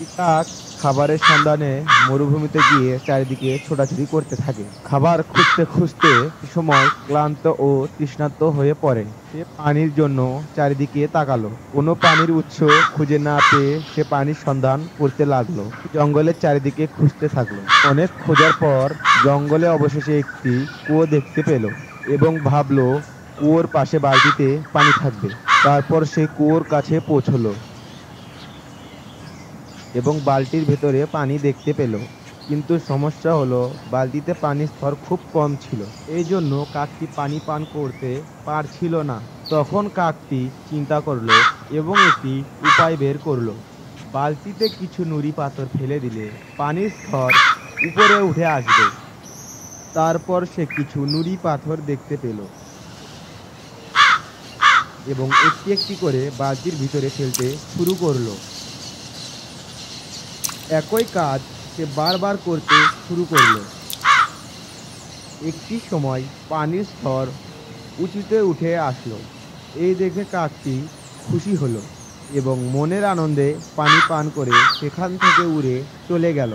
একটি কাক খাবারের সন্ধানে মরুভূমিতে গিয়ে চারিদিকে ছোটাছুটি করতে থাকে। খাবার খুঁজতে খুঁজতে সময় ক্লান্ত ও তৃষ্ণার্ত হয়ে পড়ে। সে পানির জন্য চারিদিকে তাকালো, কোনো পানির উৎস খুঁজে না পেয়ে সে পানির সন্ধান করতে লাগলো। জঙ্গলের চারিদিকে খুঁজতে থাকলো। অনেক খোঁজার পর জঙ্গলে অবশেষে একটি কুয়ো দেখতে পেল এবং ভাবলো কুয়োর পাশে বালতিতে পানি থাকবে। তারপর সে কুয়োর কাছে পৌঁছলো এবং বালতির ভেতরে পানি দেখতে পেল। কিন্তু সমস্যা হলো বালতিতে পানির স্তর খুব কম ছিল। এই জন্য কাকটি পানি পান করতে পারছিল না। তখন কাকটি চিন্তা করলো এবং একটি উপায় বের করলো। বালতিতে কিছু নুড়ি পাথর ফেলে দিলে পানির স্তর উপরে উঠে আসবে। তারপর সে কিছু নুড়ি পাথর দেখতে পেল এবং একটি একটি করে বালতির ভিতরে ফেলতে শুরু করলো। একই কাজ সে বারবার করতে শুরু করলো। একটি সময় পানির স্তর উঁচুতে উঠে আসলো। এই দেখে কাকটি খুশি হলো এবং মনের আনন্দে পানি পান করে সেখান থেকে উড়ে চলে গেল।